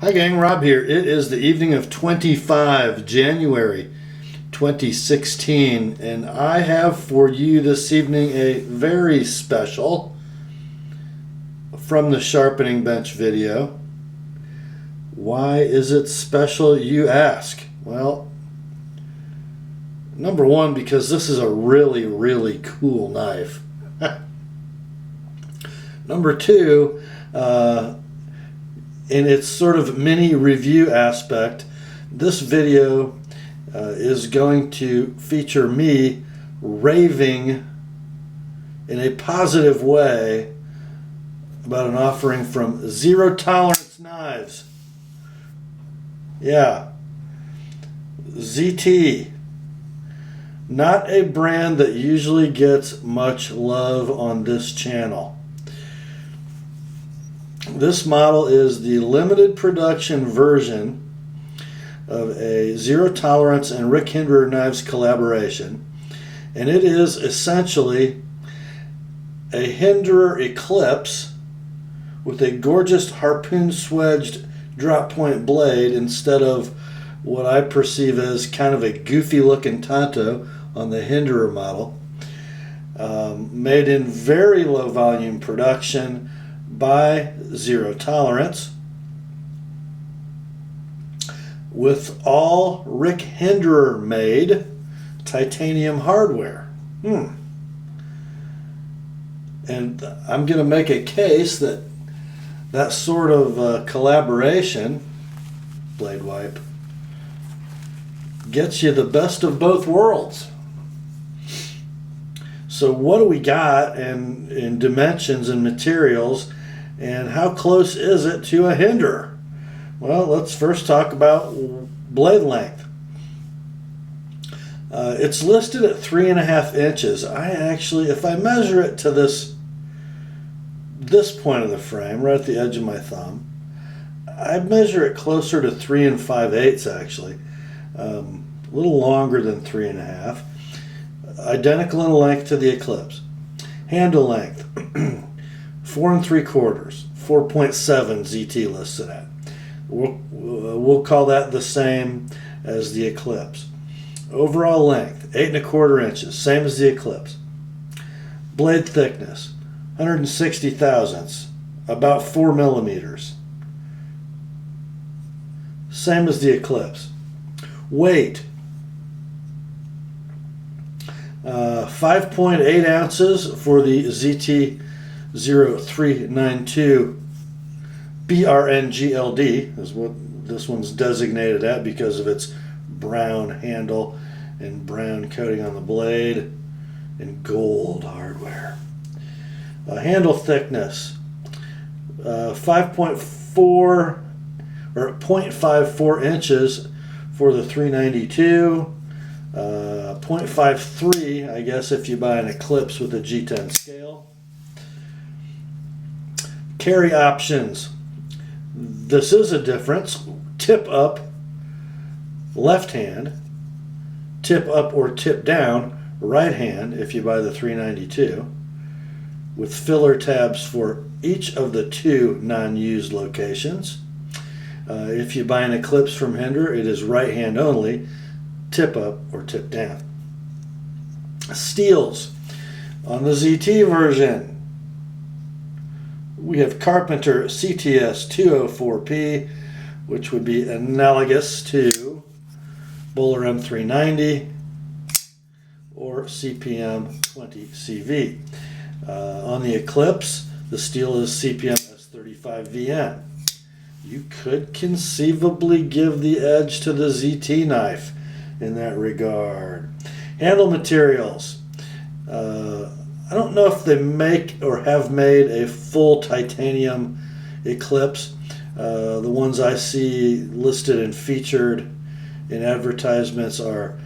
Hi gang, Rob here. It is the evening of 25 January 2016 and I have for you this evening a very special from the sharpening bench video. Why is it special, you ask? Well, number one, because this is a really cool knife. Number two, in its sort of mini review aspect, this video is going to feature me raving in a positive way about an offering from Zero Tolerance Knives. Yeah, ZT. Not a brand that usually gets much love on this channel. This model is the limited production version of a Zero Tolerance and Rick Hinderer Knives collaboration, and it is essentially a Hinderer Eclipse with a gorgeous harpoon swedged drop point blade instead of what I perceive as kind of a goofy looking Tonto on the Hinderer model. Made in very low volume production by Zero Tolerance with all Rick Hinderer made titanium hardware. And I'm going to make a case that that sort of collaboration, blade wipe, gets you the best of both worlds. So what do we got in dimensions and materials, and how close is it to a Hinderer? Well, let's first talk about blade length. It's listed at 3.5 inches. I actually, if I measure it to this point of the frame, right at the edge of my thumb, I measure it closer to 3 5/8 actually. A little longer than 3.5. Identical in length to the Eclipse. Handle length 4 3/4, 4.7 ZT listed at. We'll call that the same as the Eclipse. Overall length 8 1/4 inches, same as the Eclipse. Blade thickness 160 thousandths, about 4 millimeters, same as the Eclipse. Weight 5.8 ounces for the ZT0392BRNGLD is what this one's designated at because of its brown handle and brown coating on the blade and gold hardware. Handle thickness 5.4 or 0.54 inches for the 392. 0.53, I guess, if you buy an Eclipse with a G10 scale. Carry options. This is a difference. Tip up, left hand. Tip up or tip down, right hand, if you buy the 392. With filler tabs for each of the 2 non-used locations. If you buy an Eclipse from Hinderer, it is right hand only. Tip up or tip down. Steels. On the ZT version, we have Carpenter CTS 204P, which would be analogous to Bowler M390 or CPM 20CV. On the Eclipse, the steel is CPM S35VN. You could conceivably give the edge to the ZT knife in that regard. Handle materials. I don't know if they make or have made a full titanium Eclipse. The ones I see listed and featured in advertisements are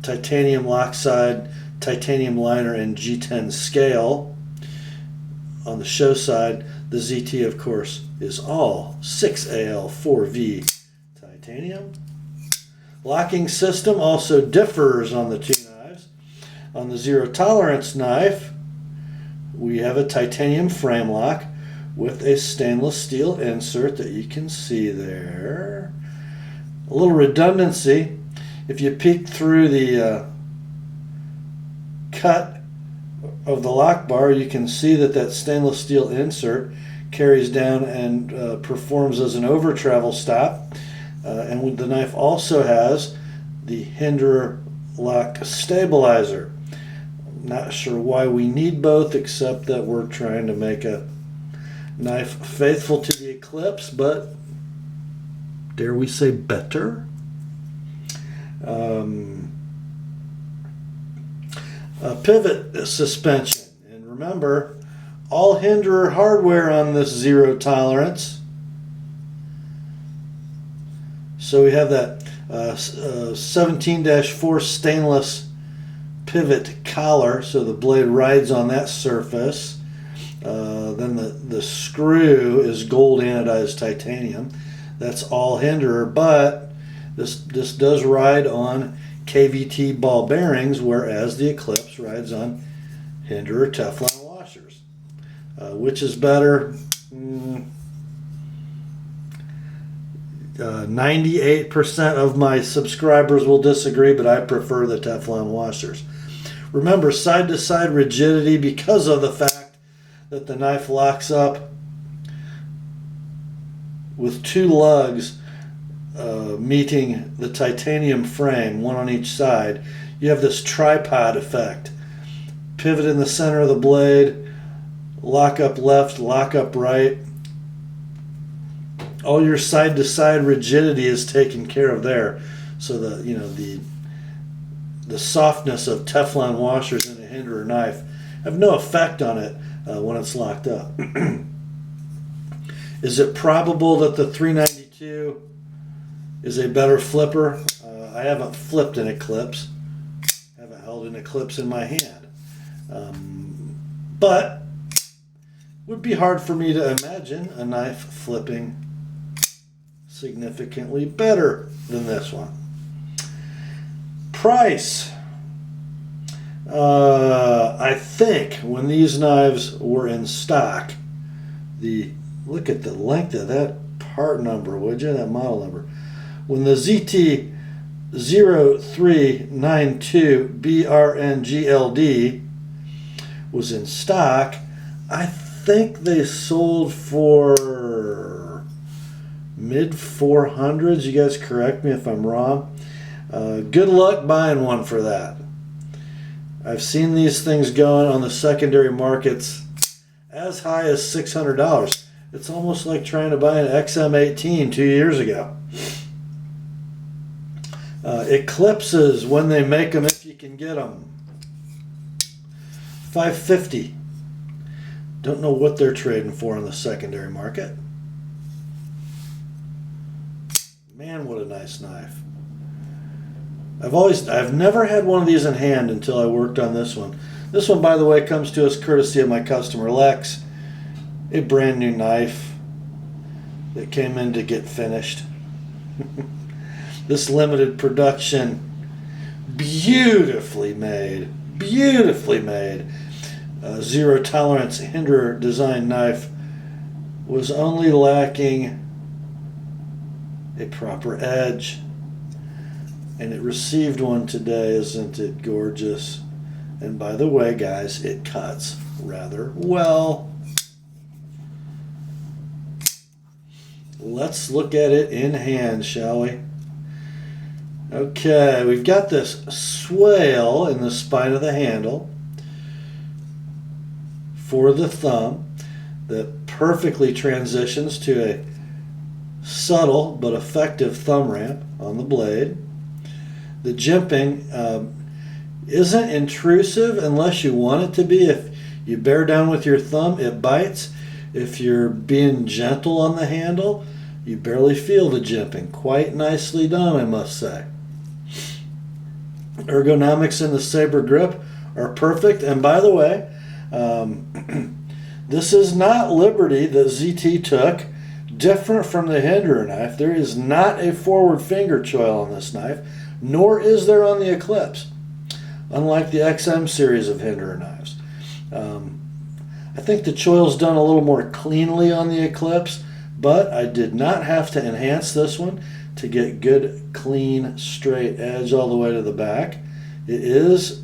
titanium lockside, titanium liner, and G10 scale. On the show side, the ZT, of course, is all 6AL4V titanium. Locking system also differs on the 2 knives. On the Zero Tolerance knife, we have a titanium frame lock with a stainless steel insert that you can see there. A little redundancy. If you peek through the cut of the lock bar, you can see that that stainless steel insert carries down and performs as an over travel stop. And the knife also has the hinderer lock stabilizer. Not sure why we need both, except that we're trying to make a knife faithful to the Eclipse, but dare we say better? A pivot suspension. And remember, all hinderer hardware on this zero tolerance. So we have that 17-4 stainless pivot collar, so the blade rides on that surface. Then the screw is gold anodized titanium. That's all hinderer, but this does ride on KVT ball bearings, whereas the Eclipse rides on hinderer Teflon washers. Which is better? 98% of my subscribers will disagree, but I prefer the Teflon washers. Remember, side-to-side rigidity, because of the fact that the knife locks up with two lugs meeting the titanium frame, one on each side. You have this tripod effect. Pivot in the center of the blade, lock up left, lock up right. All your side-to-side rigidity is taken care of there. So the softness of Teflon washers in a hinderer knife have no effect on it when it's locked up. Is it probable that the 392 is a better flipper? I haven't flipped an Eclipse. I haven't held an Eclipse in my hand. But it would be hard for me to imagine a knife flipping significantly better than this one. Price. I think when these knives were in stock, look at the length of that part number, would you? That model number. When the ZT0392BRNGLD was in stock, I think they sold for mid 400s. You guys correct me if I'm wrong. Good luck buying one for that. I've seen these things going on the secondary markets as high as $600. It's almost like trying to buy an XM18 2 years ago. Eclipses, when they make them, if you can get them, $550. Don't know what they're trading for on the secondary market. Man, what a nice knife. I've never had one of these in hand until I worked on this one. This one, by the way, comes to us courtesy of my customer Lex. A brand new knife that came in to get finished. This limited production, beautifully made, zero tolerance hinderer design knife was only lacking a proper edge. And it received one today. Isn't it gorgeous? And by the way, guys, it cuts rather well. Let's look at it in hand, shall we? Okay, we've got this swale in the spine of the handle for the thumb that perfectly transitions to a subtle but effective thumb ramp on the blade. The jimping isn't intrusive unless you want it to be. If you bear down with your thumb, it bites. If you're being gentle on the handle, you barely feel the jimping. Quite nicely done, I must say. Ergonomics in the saber grip are perfect. And by the way, this is not Liberty that ZT took. Different from the hinderer knife, there is not a forward finger choil on this knife, nor is there on the Eclipse, unlike the XM series of hinderer knives. I think the choil's done a little more cleanly on the Eclipse, but I did not have to enhance this one to get good, clean, straight edge all the way to the back. It is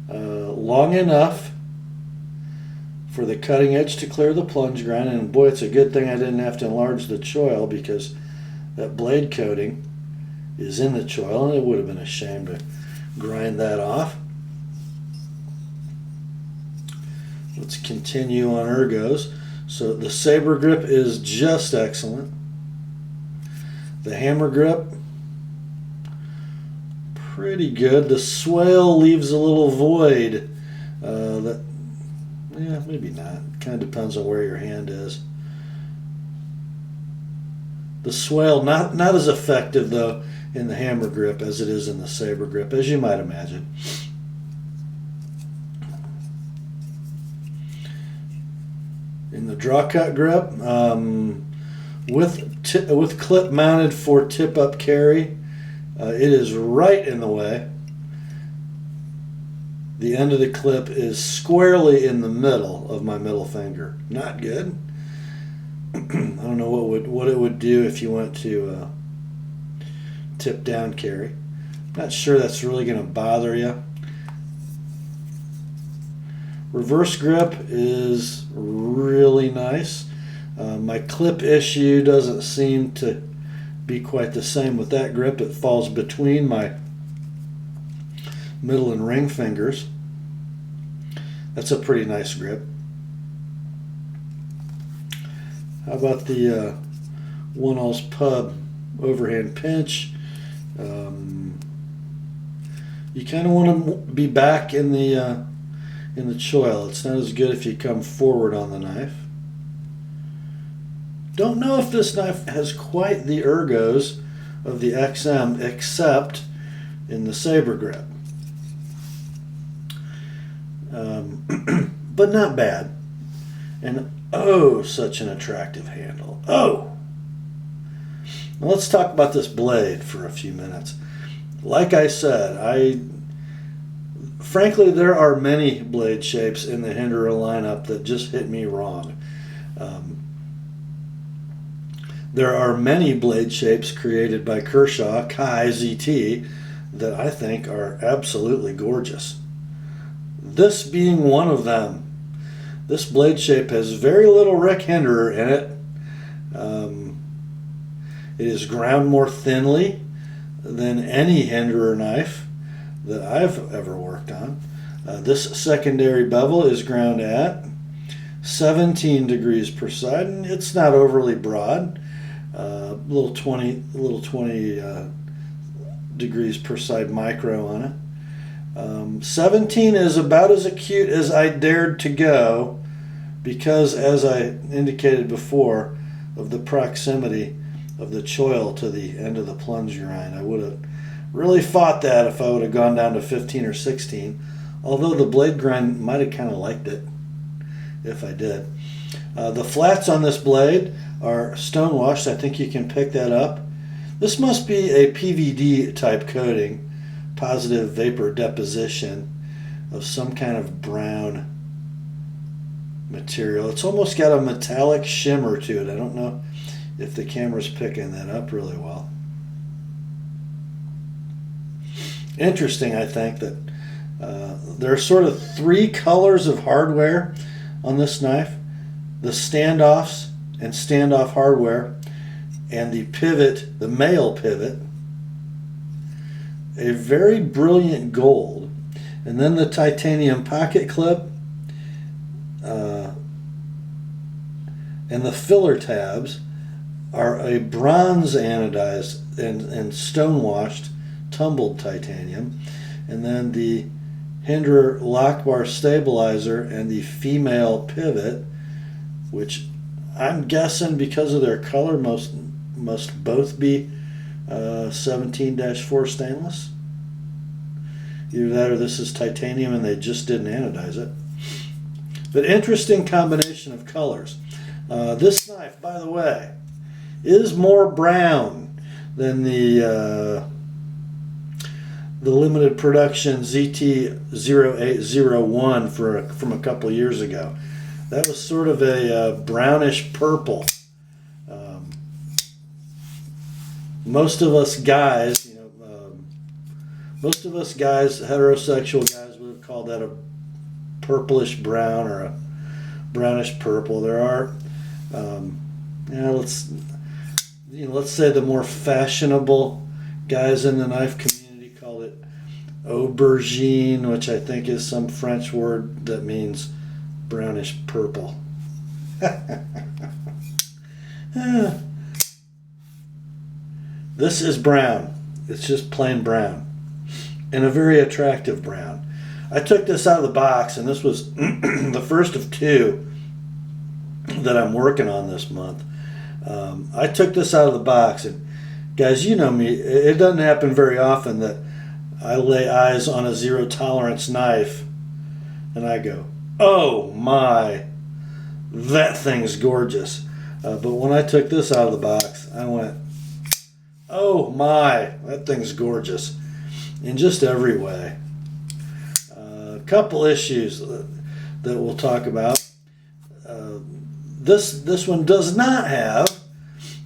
long enough for the cutting edge to clear the plunge grind, and boy, it's a good thing I didn't have to enlarge the choil, because that blade coating is in the choil, and it would have been a shame to grind that off. Let's continue on ergos. So the saber grip is just excellent. The hammer grip, pretty good. The swale leaves a little void. Yeah, maybe not. Kind of depends on where your hand is. The swale, not as effective though in the hammer grip as it is in the saber grip, as you might imagine. In the draw cut grip, with clip mounted for tip up carry, it is right in the way. The end of the clip is squarely in the middle of my middle finger. Not good. I don't know what it would do if you went to tip down carry. Not sure that's really going to bother you. Reverse grip is really nice. My clip issue doesn't seem to be quite the same with that grip. It falls between my middle and ring fingers. That's a pretty nice grip. How about the 1-All's Pub overhand pinch? You kind of want to be back in the choil. It's not as good if you come forward on the knife. Don't know if this knife has quite the ergos of the XM, except in the saber grip. But not bad. And oh, such an attractive handle. Oh! Now let's talk about this blade for a few minutes. Like I said, frankly, there are many blade shapes in the Hinderer lineup that just hit me wrong. There are many blade shapes created by Kershaw, Kai, ZT, that I think are absolutely gorgeous. This being one of them. This blade shape has very little Rick Hinderer in it. It is ground more thinly than any Hinderer knife that I've ever worked on. This secondary bevel is ground at 17 degrees per side, and it's not overly broad. Little 20 degrees per side micro on it. 17 is about as acute as I dared to go, because, as I indicated before, of the proximity of the choil to the end of the plunge grind. I would have really fought that if I would have gone down to 15 or 16, although the blade grind might have kind of liked it if I did. The flats on this blade are stonewashed. I think you can pick that up. This must be a PVD type coating, positive vapor deposition of some kind of brown material. It's almost got a metallic shimmer to it. I don't know if the camera's picking that up really well. Interesting, I think, that there are sort of three colors of hardware on this knife: the standoffs and standoff hardware, and the pivot, the male pivot, a very brilliant gold, and then the titanium pocket clip, and the filler tabs are a bronze anodized and stonewashed tumbled titanium, and then the Hinderer lock bar stabilizer and the female pivot, which I'm guessing because of their color must both be 17-4 stainless. Either that or this is titanium and they just didn't anodize it. But interesting combination of colors. This knife, by the way, is more brown than the limited production ZT0801 from a couple years ago. That was sort of a brownish purple. Most of us guys, heterosexual guys, would have called that a purplish brown or a brownish purple. There are, let's say the more fashionable guys in the knife community call it aubergine, which I think is some French word that means brownish purple. This is brown. It's just plain brown, and a very attractive brown. I took this out of the box, and this was the first of two that I'm working on this month. I took this out of the box, and guys, you know me, it doesn't happen very often that I lay eyes on a zero tolerance knife and I go, oh my, that thing's gorgeous. But when I took this out of the box, I went, oh my, that thing's gorgeous in just every way. A couple issues that we'll talk about. This one does not have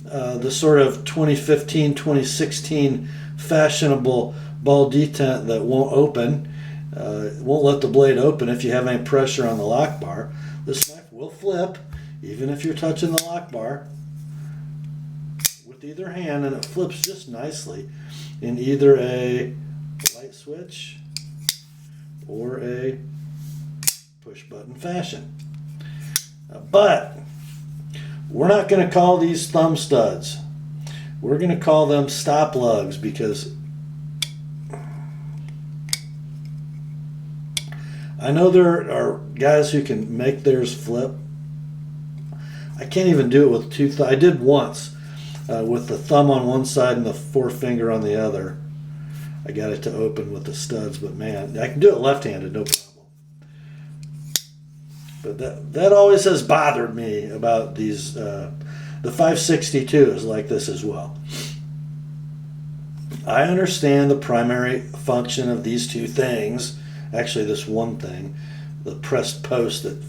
the sort of 2015, 2016 fashionable ball detent that won't open, won't let the blade open if you have any pressure on the lock bar. This knife will flip even if you're touching the lock bar with either hand, and it flips just nicely in either a light switch or a push button fashion. But we're not going to call these thumb studs. We're going to call them stop lugs, because I know there are guys who can make theirs flip. I can't even do it with two thumbs. I did once with the thumb on one side and the forefinger on the other. I got it to open with the studs, but man, I can do it left-handed, no problem. But that always has bothered me about these. The 562 is like this as well. I understand the primary function of these two things. Actually, this one thing, the pressed post that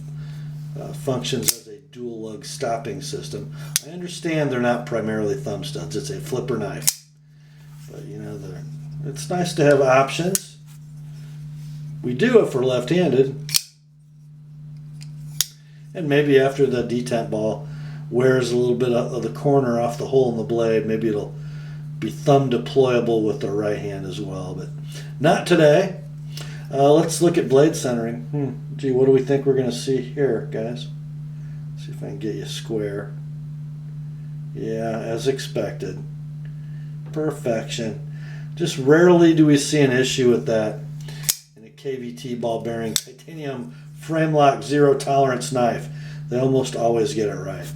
functions as a dual lug stopping system. I understand they're not primarily thumb studs. It's a flipper knife. But it's nice to have options. We do if we're left-handed. And maybe after the detent ball wears a little bit of the corner off the hole in the blade, maybe it'll be thumb deployable with the right hand as well. But not today. Let's look at blade centering. Gee, what do we think we're going to see here, guys? See if I can get you square. Yeah, as expected. Perfection. Just rarely do we see an issue with that in a KVT ball bearing titanium frame lock zero tolerance knife. They almost always get it right.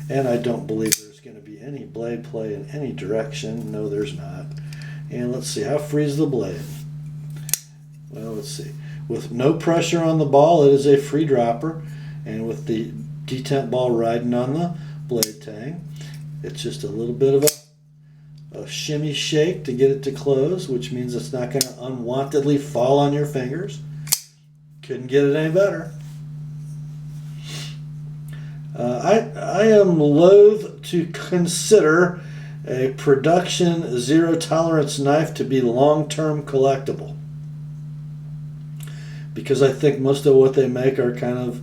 And I don't believe there's going to be any blade play in any direction. No, there's not. And let's see, how free is the blade? Well, let's see. With no pressure on the ball, it is a free dropper. And with the detent ball riding on the blade tang, it's just a little bit of a shimmy shake to get it to close, which means it's not going to unwantedly fall on your fingers. Couldn't get it any better. I am loath to consider a production zero tolerance knife to be long-term collectible, because I think most of what they make are kind of,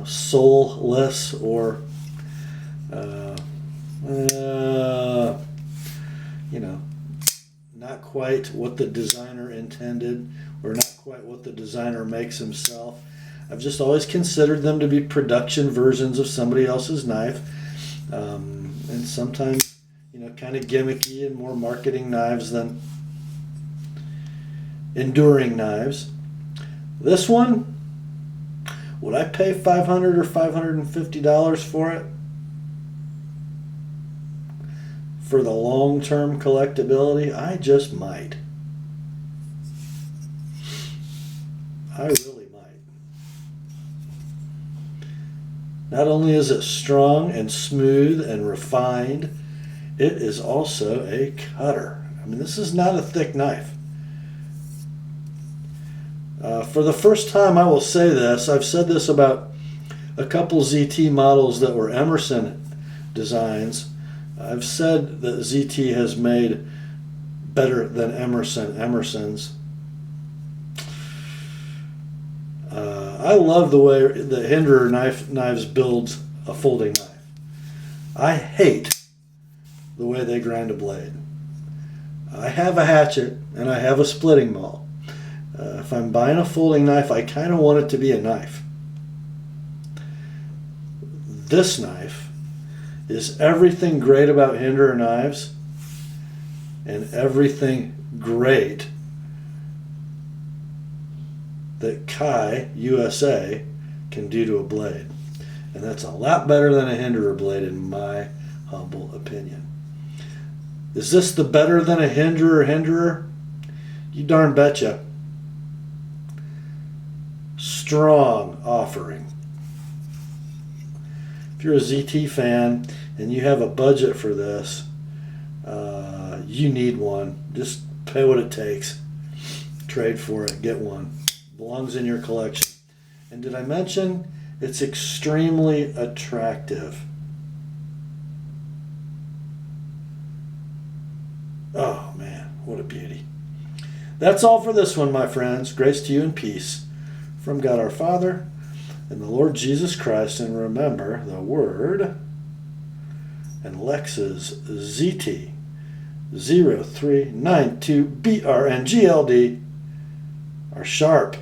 soulless or, not quite what the designer intended, or not quite what the designer makes himself. I've just always considered them to be production versions of somebody else's knife, and sometimes, kind of gimmicky and more marketing knives than enduring knives. This one, would I pay $500 or $550 for it? For the long-term collectability? I just might. I really might. Not only is it strong and smooth and refined, it is also a cutter. I mean, this is not a thick knife. For the first time, I will say this. I've said this about a couple ZT models that were Emerson designs. I've said that ZT has made better than Emerson's. I love the way the Hinderer knives builds a folding knife. I hate the way they grind a blade. I have a hatchet and I have a splitting maul. If I'm buying a folding knife, I kind of want it to be a knife. This knife is everything great about Hinderer knives and everything great that Kai USA can do to a blade. And that's a lot better than a Hinderer blade in my humble opinion. Is this the better than a Hinderer? You darn betcha. Strong offering. If you're a ZT fan and you have a budget for this, you need one. Just pay what it takes. Trade for it. Get one. Belongs in your collection. And did I mention it's extremely attractive? Oh man, what a beauty. That's all for this one, my friends. Grace to you and peace from God our Father and the Lord Jesus Christ. And remember, the Word and Lex's ZT0392BRNGLD are sharp.